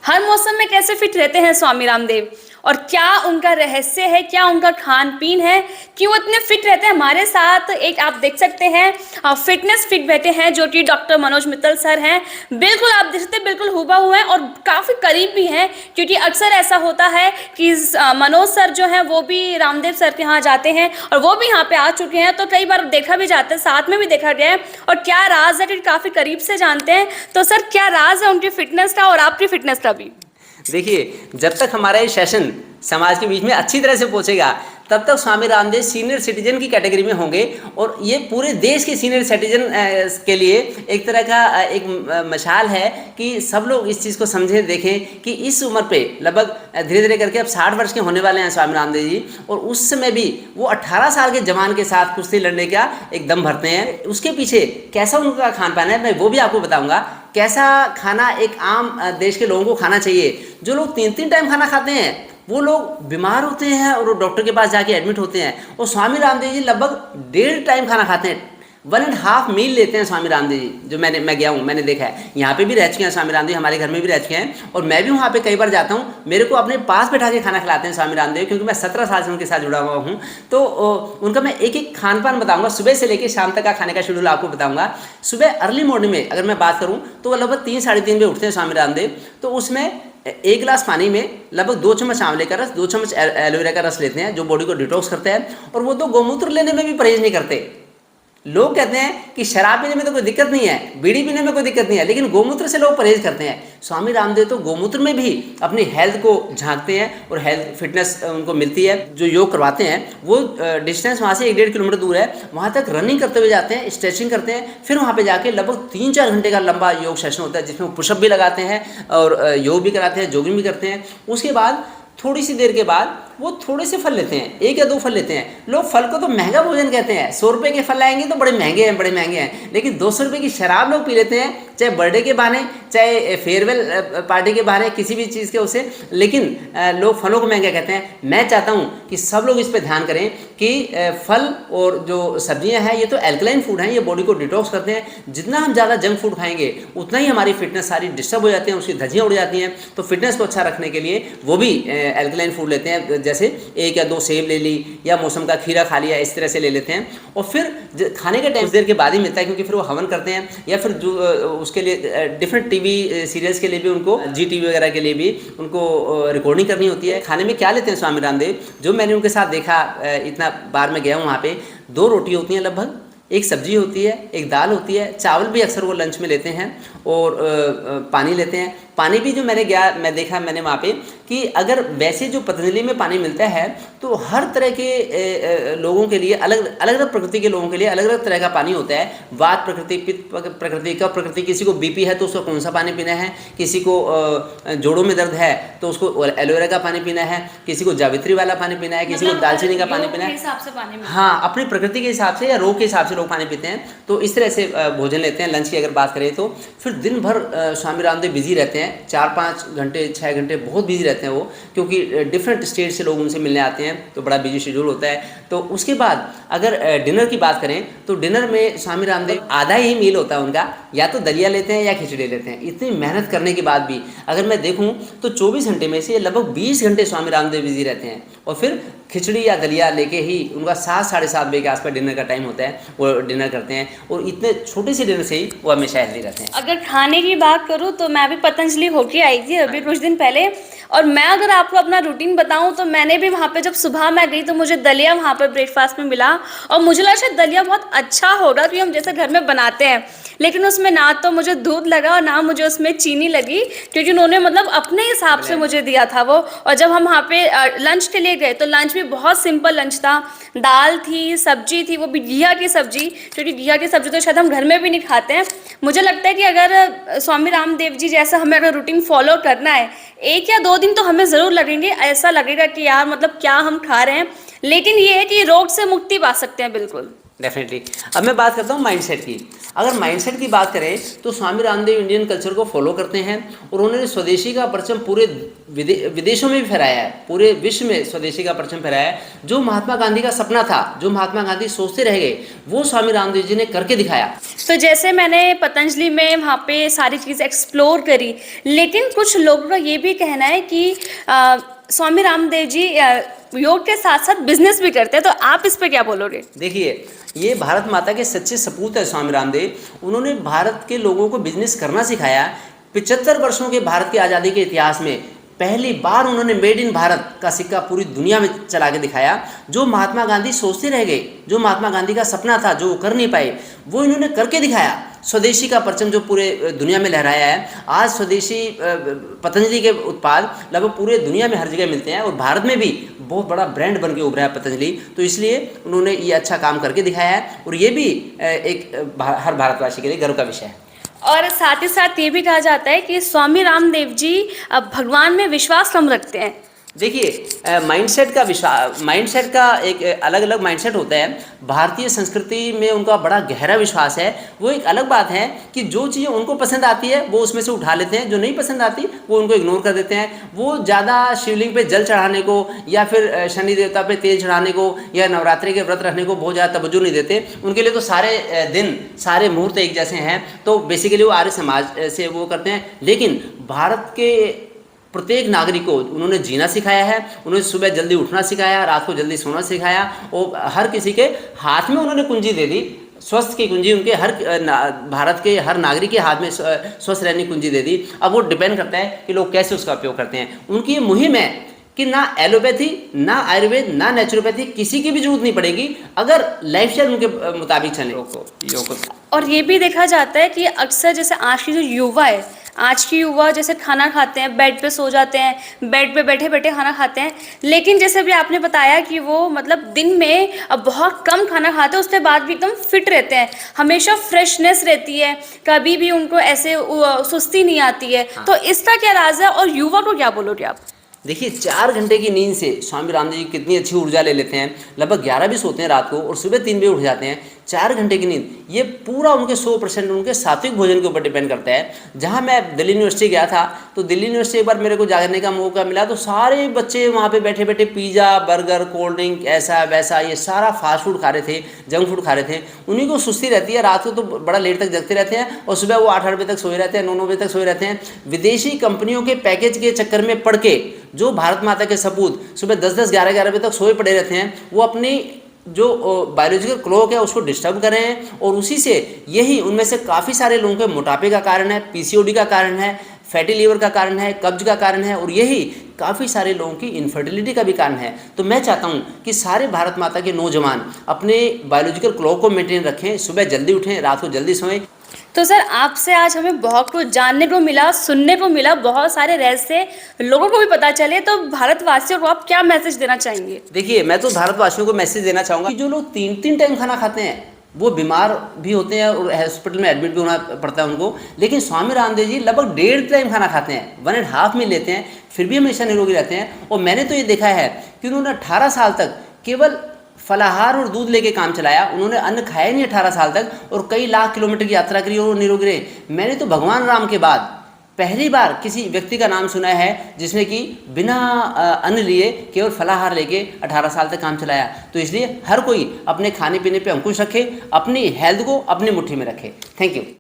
हर मौसम में कैसे फिट रहते हैं स्वामी रामदेव, और क्या उनका रहस्य है, क्या उनका खान पीन है, क्यों इतने फिट रहते हैं। हमारे साथ एक आप देख सकते हैं फिटनेस फिट बैठे हैं जो कि डॉक्टर मनोज मित्तल सर हैं। बिल्कुल आप देख सकते हैं, बिल्कुल हूबहू हैं और काफ़ी करीब भी हैं, क्योंकि अक्सर ऐसा होता है कि मनोज सर जो हैं वो भी रामदेव सर के यहाँ जाते हैं और वो भी यहाँ पे आ चुके हैं, तो कई बार देखा भी जाता है, साथ में भी देखा गया है। और क्या राज है कि काफ़ी करीब से जानते हैं। तो सर क्या राज है उनकी फिटनेस का और आपकी फिटनेस का भी? देखिए, जब तक हमारा ये सेशन समाज के बीच में अच्छी तरह से पहुंचेगा तब तक स्वामी रामदेव सीनियर सिटीजन की कैटेगरी में होंगे, और ये पूरे देश के सीनियर सिटीजन के लिए एक तरह का एक मशाल है कि सब लोग इस चीज़ को समझें, देखें कि इस उम्र पे लगभग धीरे धीरे करके अब 60 वर्ष के होने वाले हैं स्वामी रामदेव जी, और उस समय भी वो 18 साल के जवान के साथ कुश्ती लड़ने का एक दम भरते हैं। उसके पीछे कैसा उनका खान पान है मैं वो भी आपको बताऊँगा। कैसा खाना एक आम देश के लोगों को खाना चाहिए। जो लोग 3-3 टाइम खाना खाते हैं वो लोग बीमार होते हैं और वो डॉक्टर के पास जाके एडमिट होते हैं, और स्वामी रामदेव जी लगभग 1.5 टाइम खाना खाते हैं, 1.5 मील लेते हैं स्वामी रामदेव जी। जो मैं गया हूँ, मैंने देखा है, यहाँ पे भी रह चुके हैं स्वामी रामदेव, हमारे घर में भी रह चुके हैं, और मैं भी वहाँ पे कई बार जाता हूँ। मेरे को अपने पास बैठा के खाना खिलाते हैं स्वामी रामदेव, क्योंकि मैं 17 साल से उनके साथ जुड़ा हुआ हूँ। तो उनका मैं एक एक खान पान बताऊँगा, सुबह से लेकर शाम तक का खाने का शेड्यूल आपको बताऊँगा। सुबह अर्ली मॉर्निंग में अगर मैं बात करूँ तो वो लगभग 3-3:30 बजे उठते हैं स्वामी रामदेव। तो उसमें 1 गिलास पानी में लगभग 2 चम्मच आंवले का रस, 2 चम्मच एलोवेरा का रस लेते हैं, जो बॉडी को डिटॉक्स करते हैं। और वो तो गोमूत्र लेने में भी परहेज नहीं करते। लोग कहते हैं कि शराब पीने में तो कोई दिक्कत नहीं है, बीड़ी पीने में कोई दिक्कत नहीं है, लेकिन गोमूत्र से लोग परहेज करते हैं। स्वामी रामदेव तो गोमूत्र में भी अपनी हेल्थ को झांकते हैं और हेल्थ फिटनेस उनको मिलती है। जो योग करवाते हैं वो डिस्टेंस वहाँ से 1-1.5 किलोमीटर दूर है, वहाँ तक रनिंग करते हुए जाते हैं, स्ट्रेचिंग करते हैं, फिर वहाँ पे जाके लगभग 3-4 घंटे का लंबा योग सेशन होता है, जिसमें वो पुशअप भी लगाते हैं और योग भी कराते हैं, जॉगिंग भी करते हैं। उसके बाद थोड़ी सी देर के बाद वो थोड़े से फल लेते हैं, 1 या 2 फल लेते हैं। लोग फल को तो महंगा भोजन कहते हैं, 100 रुपये के फल लाएंगे तो बड़े महंगे हैं, बड़े महंगे हैं, लेकिन 200 रुपये की शराब लोग पी लेते हैं, चाहे बर्थडे के बहाने, चाहे फेयरवेल पार्टी के बहाने, किसी भी चीज़ के उसे, लेकिन लोग फलों को महंगा कहते हैं। मैं चाहता हूँ कि सब लोग इस पर ध्यान करें कि फल और जो सब्जियाँ हैं ये तो एल्कलाइन फूड हैं, ये बॉडी को डिटॉक्स करते हैं। जितना हम ज़्यादा जंक फूड खाएंगे उतना ही हमारी फिटनेस सारी डिस्टर्ब हो जाती है, उसकी धज्जियाँ उड़ जाती हैं। तो फिटनेस को अच्छा रखने के लिए वो भी एल्कलाइन फूड लेते हैं, जैसे 1 या 2 सेब ले ली या मौसम का खीरा खा लिया, इस तरह से ले लेते हैं। और फिर खाने के टाइम देर के बाद ही मिलता है, क्योंकि फिर वो हवन करते हैं, या फिर जो उसके लिए डिफरेंट टीवी सीरियल्स के लिए भी उनको, जी टीवी वगैरह के लिए भी उनको रिकॉर्डिंग करनी होती है। खाने में क्या लेते हैं स्वामी रामदेव, जो मैंने उनके साथ देखा, इतना बार मैं गया हूँ वहाँ पे, 2 रोटी होती हैं लगभग, 1 सब्जी होती है, 1 दाल होती है, चावल भी अक्सर वो लंच में लेते हैं, और पानी लेते हैं। पानी भी जो मैं देखा मैंने वहाँ पे कि अगर वैसे जो पतंजलि में पानी मिलता है तो हर तरह के लोगों के लिए अलग अलग प्रकृति के लोगों के लिए अलग अलग तरह का पानी होता है। वात प्रकृति, पित्त प्रकृति, कफ प्रकृति, किसी को बीपी है तो उसको कौन सा पानी पीना है, किसी को जोड़ों में दर्द है तो उसको एलोवेरा का पानी पीना है, किसी को जावित्री वाला पानी पीना है, किसी को दालचीनी का पानी पीना है। हाँ, अपनी प्रकृति के हिसाब से या रोग के हिसाब से लोग पानी पीते हैं। तो इस तरह से भोजन लेते हैं। लंच की अगर बात करें तो फिर दिन भर स्वामी रामदेव बिजी रहते हैं, 4-5 घंटे 6 घंटे बहुत बिजी रहते हैं वो, क्योंकि डिफरेंट स्टेट से लोग उनसे मिलने आते हैं, तो बड़ा बिजी शेड्यूल होता है। तो उसके बाद अगर डिनर की बात करें तो डिनर में स्वामी रामदेव आधा ही मील होता है उनका, या तो दलिया लेते हैं या खिचड़ी लेते हैं। इतनी मेहनत करने के बाद भी अगर मैं देखूं तो 24 घंटे में से लगभग 20 घंटे स्वामी रामदेव बिजी रहते हैं, और फिर खिचड़ी या दलिया लेके ही उनका 7-7:30 बजे के आसपास डिनर का टाइम होता है, वो डिनर करते हैं, और इतने छोटे से डिनर से ही वो हमेशा हेल्दी रहते हैं। अगर खाने की बात करूँ तो मैं भी पतंजलि होके आई थी अभी कुछ दिन पहले, और मैं अगर आपको अपना रूटीन बताऊं तो मैंने भी वहाँ पे जब सुबह मैं गई तो मुझे दलिया वहाँ पर ब्रेकफास्ट में मिला, और मुझे लगा शायद दलिया बहुत अच्छा होगा क्योंकि हम जैसे घर में बनाते हैं, लेकिन उसमें ना तो मुझे दूध लगा और ना मुझे उसमें चीनी लगी, क्योंकि उन्होंने मतलब अपने हिसाब से मुझे दिया था वो। और जब हम वहाँ पे लंच के लिए गए तो लंच भी बहुत सिंपल लंच था, दाल थी, सब्जी थी, वो भी घिया की सब्जी, क्योंकि घिया की सब्जी तो शायद हम घर में भी नहीं खाते हैं। मुझे लगता है कि अगर स्वामी रामदेव जी जैसा हमें अगर रूटीन फॉलो करना है, 1 या 2 दिन तो हमें ज़रूर लगेंगे, ऐसा लगेगा कि यार मतलब क्या हम खा रहे हैं, लेकिन ये है कि रोग से मुक्ति पा सकते हैं बिल्कुल। डेफिनेटली। अब मैं बात करता हूँ माइंडसेट की। अगर माइंडसेट की बात करें तो स्वामी रामदेव इंडियन कल्चर को फॉलो करते हैं और उन्होंने स्वदेशी का परचम पूरे विदेशों में भी फहराया है, पूरे विश्व में स्वदेशी का परचम फहराया है। जो महात्मा गांधी का सपना था, जो महात्मा गांधी सोचते रह गए, वो स्वामी रामदेव जी ने करके दिखाया। तो जैसे मैंने पतंजलि में वहाँ पे सारी चीज़ एक्सप्लोर करी, लेकिन कुछ लोगों का ये भी कहना है कि स्वामी रामदेव जी योग के साथ साथ बिजनेस भी करते हैं, तो आप इस पे क्या बोलोगे? देखिए, ये भारत माता के सच्चे सपूत है स्वामी रामदेव। उन्होंने भारत के लोगों को बिजनेस करना सिखाया। 75 वर्षों के भारत की आज़ादी के इतिहास में पहली बार उन्होंने मेड इन भारत का सिक्का पूरी दुनिया में चला के दिखाया। जो महात्मा गांधी सोचते रह गए, जो महात्मा गांधी का सपना था, जो कर नहीं पाए, वो इन्होंने करके दिखाया। स्वदेशी का परचम जो पूरे दुनिया में लहराया है। आज स्वदेशी पतंजलि के उत्पाद लगभग पूरे दुनिया में हर जगह मिलते हैं और भारत में भी बहुत बड़ा ब्रांड बन के उभरा है पतंजलि। तो इसलिए उन्होंने ये अच्छा काम करके दिखाया है और ये भी एक हर भारतवासी के लिए गर्व का विषय है। और साथ ही साथ ये भी कहा जाता है कि स्वामी रामदेव जी भगवान में विश्वास कम रखते हैं। देखिए, माइंडसेट का एक अलग अलग माइंडसेट होता है। भारतीय संस्कृति में उनका बड़ा गहरा विश्वास है। वो एक अलग बात है कि जो चीज़ें उनको पसंद आती है वो उसमें से उठा लेते हैं, जो नहीं पसंद आती वो उनको इग्नोर कर देते हैं। वो ज़्यादा शिवलिंग पे जल चढ़ाने को या फिर शनि देवता पे तेल चढ़ाने को या नवरात्रि के व्रत रखने को बहुत ज़्यादा तवज्जो नहीं देते। उनके लिए तो सारे दिन, सारे मुहूर्त एक जैसे हैं। तो बेसिकली वो आर्य समाज से वो करते हैं। लेकिन भारत के प्रत्येक नागरिक को उन्होंने जीना सिखाया है। उन्होंने सुबह जल्दी उठना सिखाया, रात को जल्दी सोना सिखाया और हर किसी के हाथ में उन्होंने कुंजी दे दी, स्वस्थ की कुंजी। उनके भारत के हर नागरिक के हाथ में स्वस्थ रहने की कुंजी दे दी। अब वो डिपेंड करता है कि लोग कैसे उसका उपयोग करते हैं। उनकी ये मुहिम है कि ना एलोपैथी, ना आयुर्वेद, ना नेचुरोपैथी, किसी की भी जरूरत नहीं पड़ेगी अगर लाइफस्टाइल उनके मुताबिक चले योग। और ये भी देखा जाता है कि अक्सर जैसे आज की जो युवा है, आज की युवा जैसे खाना खाते हैं, बेड पे सो जाते हैं, बेड पे बैठे बैठे खाना खाते हैं। लेकिन जैसे भी आपने बताया कि वो मतलब दिन में अब बहुत कम खाना खाते हैं, उसके बाद भी एकदम फिट रहते हैं, हमेशा फ्रेशनेस रहती है, कभी भी उनको ऐसे सुस्ती नहीं आती है। हाँ। तो इसका क्या राज है और युवा को क्या बोलोगे आप? देखिए, 4 घंटे की नींद से स्वामी रामदेव जी कितनी अच्छी ऊर्जा ले लेते हैं। लगभग 11 भी सोते हैं रात को और सुबह 3 बजे उठ जाते हैं। 4 घंटे की नींद, ये पूरा उनके 100% उनके सात्विक भोजन के ऊपर डिपेंड करता है। जहाँ मैं दिल्ली यूनिवर्सिटी गया था तो दिल्ली यूनिवर्सिटी एक बार मेरे को जाने का मौका मिला तो सारे बच्चे वहाँ पे बैठे बैठे पिज़्ज़ा, बर्गर, कोल्ड ड्रिंक, ऐसा वैसा ये सारा फास्ट फूड खा रहे थे, जंक फूड खा रहे थे। उन्हीं को सुस्ती रहती है, रात को तो बड़ा लेट तक जगते रहते हैं और सुबह वो 8-8 बजे तक सोए रहते हैं, 9-9 बजे तक सोए रहते हैं। विदेशी कंपनियों के पैकेज के चक्कर में पड़ के जो भारत माता के सपूत सुबह 10-10, 11-11 बजे तक सोए पड़े रहते हैं, वो अपनी जो बायोलॉजिकल क्लॉक है उसको डिस्टर्ब कर रहे हैं और उसी से यही उनमें से काफ़ी सारे लोगों के मोटापे का कारण है, पीसीओडी का कारण है, फैटी लीवर का कारण है, कब्ज का कारण है और यही काफ़ी सारे लोगों की इनफर्टिलिटी का भी कारण है। तो मैं चाहता हूँ कि सारे भारत माता के नौजवान अपने बायोलॉजिकल क्लॉक को मेंटेन रखें, सुबह जल्दी उठें, रात को जल्दी सोएं। तो सर, आपसे आज हमें बहुत कुछ जानने को मिला, सुनने को मिला, बहुत सारे रहस्य लोगों को भी पता चले। तो भारतवासियों को आप क्या मैसेज देना चाहेंगे? देखिए, मैं तो भारतवासियों को मैसेज देना चाहूँगा कि जो लोग 3-3 टाइम खाना खाते हैं वो बीमार भी होते हैं और हॉस्पिटल में एडमिट भी होना पड़ता है उनको। लेकिन स्वामी रामदेव जी लगभग 1.5 टाइम खाना खाते हैं, 1.5 मील लेते हैं, फिर भी हमेशा निरोगी रहते हैं। और मैंने तो ये देखा है कि उन्होंने 18 साल तक केवल फलाहार और दूध लेके काम चलाया। उन्होंने अन्न खाया नहीं 18 साल तक और कई लाख किलोमीटर की यात्रा करी और वो निरोगी रहे। मैंने तो भगवान राम के बाद पहली बार किसी व्यक्ति का नाम सुना है जिसने कि बिना अन्न लिए केवल फलाहार लेके 18 साल तक काम चलाया। तो इसलिए हर कोई अपने खाने पीने पे अंकुश रखे, अपनी हेल्थ को अपनी मुट्ठी में रखे। Thank you.